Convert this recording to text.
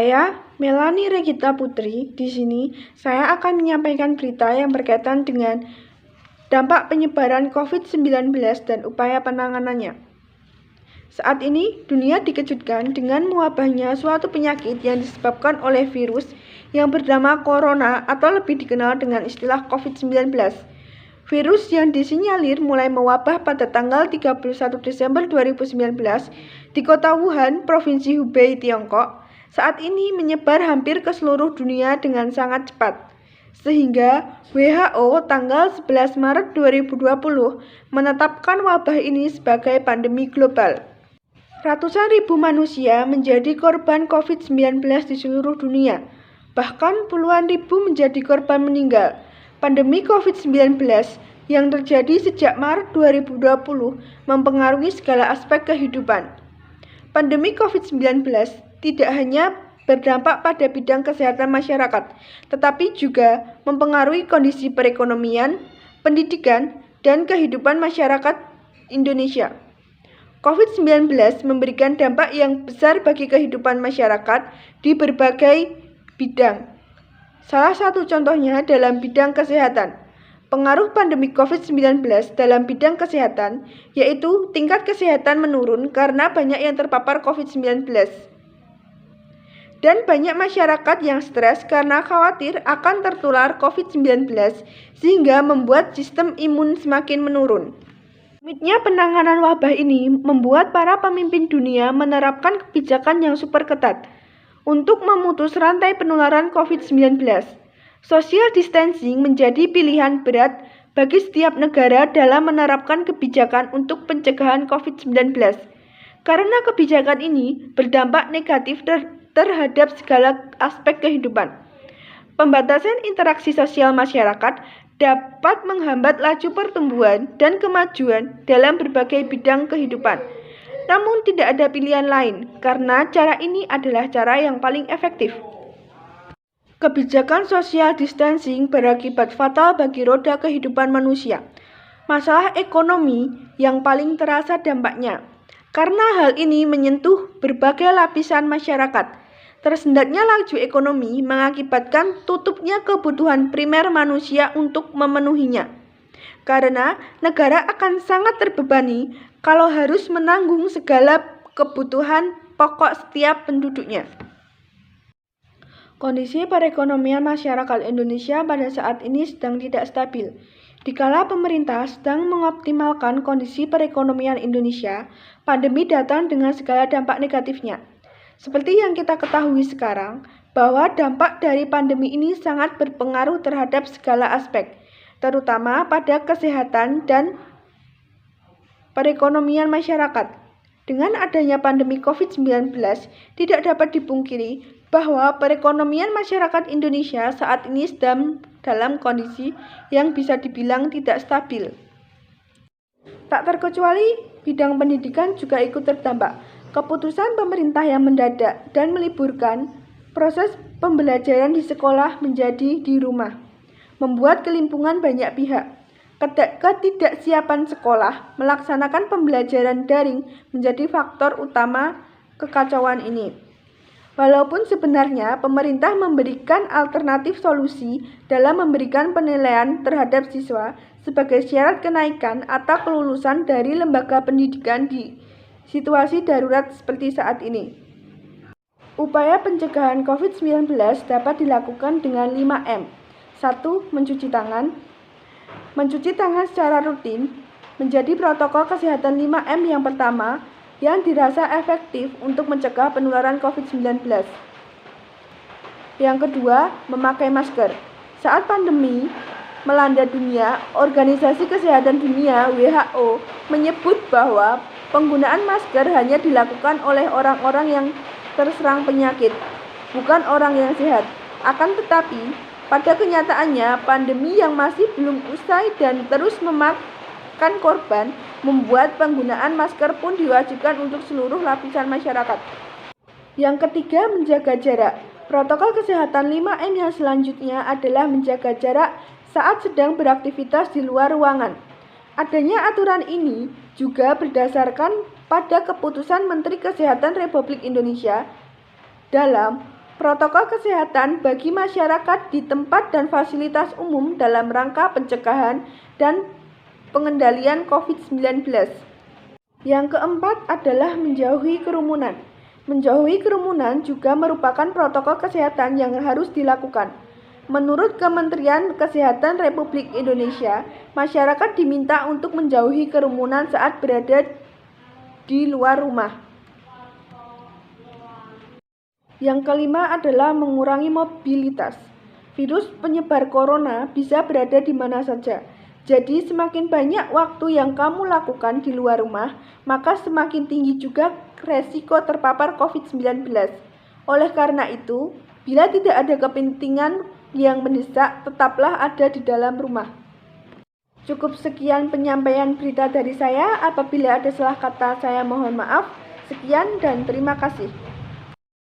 Saya Melanie Regita Putri. Di sini saya akan menyampaikan berita yang berkaitan dengan dampak penyebaran COVID-19 dan upaya penanganannya. Saat ini, dunia dikejutkan dengan mewabahnya suatu penyakit yang disebabkan oleh virus yang bernama corona atau lebih dikenal dengan istilah COVID-19. Virus yang disinyalir mulai mewabah pada tanggal 31 Desember 2019 di kota Wuhan, Provinsi Hubei, Tiongkok, saat ini menyebar hampir ke seluruh dunia dengan sangat cepat. Sehingga WHO tanggal 11 Maret 2020 menetapkan wabah ini sebagai pandemi global. Ratusan ribu manusia menjadi korban COVID-19 di seluruh dunia. Bahkan puluhan ribu menjadi korban meninggal. Pandemi COVID-19 yang terjadi sejak Maret 2020 mempengaruhi segala aspek kehidupan. Pandemi COVID-19 tidak hanya berdampak pada bidang kesehatan masyarakat, tetapi juga mempengaruhi kondisi perekonomian, pendidikan, dan kehidupan masyarakat Indonesia. COVID-19 memberikan dampak yang besar bagi kehidupan masyarakat di berbagai bidang. Salah satu contohnya dalam bidang kesehatan. Pengaruh pandemi COVID-19 dalam bidang kesehatan yaitu tingkat kesehatan menurun karena banyak yang terpapar COVID-19. Dan banyak masyarakat yang stres karena khawatir akan tertular COVID-19 sehingga membuat sistem imun semakin menurun. Rumitnya penanganan wabah ini membuat para pemimpin dunia menerapkan kebijakan yang super ketat untuk memutus rantai penularan COVID-19. Social distancing menjadi pilihan berat bagi setiap negara dalam menerapkan kebijakan untuk pencegahan COVID-19. Karena kebijakan ini berdampak negatif terhadap segala aspek kehidupan. Pembatasan interaksi sosial masyarakat dapat menghambat laju pertumbuhan dan kemajuan dalam berbagai bidang kehidupan. Namun tidak ada pilihan lain, karena cara ini adalah cara yang paling efektif. Kebijakan social distancing berakibat fatal bagi roda kehidupan manusia. Masalah ekonomi yang paling terasa dampaknya, karena hal ini menyentuh berbagai lapisan masyarakat. Tersendatnya laju ekonomi mengakibatkan tutupnya kebutuhan primer manusia untuk memenuhinya. Karena negara akan sangat terbebani kalau harus menanggung segala kebutuhan pokok setiap penduduknya. Kondisi perekonomian masyarakat Indonesia pada saat ini sedang tidak stabil. Dikala pemerintah sedang mengoptimalkan kondisi perekonomian Indonesia, pandemi datang dengan segala dampak negatifnya. Seperti yang kita ketahui sekarang, bahwa dampak dari pandemi ini sangat berpengaruh terhadap segala aspek, terutama pada kesehatan dan perekonomian masyarakat. Dengan adanya pandemi COVID-19, tidak dapat dipungkiri bahwa perekonomian masyarakat Indonesia saat ini sedang dalam kondisi yang bisa dibilang tidak stabil. Tak terkecuali bidang pendidikan juga ikut terdampak. Keputusan pemerintah yang mendadak dan meliburkan proses pembelajaran di sekolah menjadi di rumah, membuat kelimpungan banyak pihak. Ketidaksiapan sekolah melaksanakan pembelajaran daring menjadi faktor utama kekacauan ini. Walaupun sebenarnya pemerintah memberikan alternatif solusi dalam memberikan penilaian terhadap siswa sebagai syarat kenaikan atau kelulusan dari lembaga pendidikan di situasi darurat seperti saat ini. Upaya pencegahan COVID-19 dapat dilakukan dengan 5M. 1. Mencuci tangan. Mencuci tangan secara rutin menjadi protokol kesehatan 5M yang pertama yang dirasa efektif untuk mencegah penularan COVID-19. Yang kedua, memakai masker. Saat pandemi melanda dunia, Organisasi Kesehatan Dunia (WHO) menyebut bahwa penggunaan masker hanya dilakukan oleh orang-orang yang terserang penyakit, bukan orang yang sehat. Akan tetapi, pada kenyataannya, pandemi yang masih belum usai dan terus memakan korban, membuat penggunaan masker pun diwajibkan untuk seluruh lapisan masyarakat. Yang ketiga, menjaga jarak. Protokol kesehatan 5M yang selanjutnya adalah menjaga jarak saat sedang beraktivitas di luar ruangan. Adanya aturan ini juga berdasarkan pada keputusan Menteri Kesehatan Republik Indonesia dalam protokol kesehatan bagi masyarakat di tempat dan fasilitas umum dalam rangka pencegahan dan pengendalian COVID-19. Yang keempat adalah menjauhi kerumunan. Menjauhi kerumunan juga merupakan protokol kesehatan yang harus dilakukan. Menurut Kementerian Kesehatan Republik Indonesia, masyarakat diminta untuk menjauhi kerumunan saat berada di luar rumah. Yang kelima adalah mengurangi mobilitas. Virus penyebar corona bisa berada di mana saja. Jadi semakin banyak waktu yang kamu lakukan di luar rumah, maka semakin tinggi juga resiko terpapar COVID-19. Oleh karena itu, bila tidak ada kepentingan yang mendesak, tetaplah ada di dalam rumah. Cukup sekian penyampaian berita dari saya. Apabila ada salah kata, saya mohon maaf. Sekian dan terima kasih.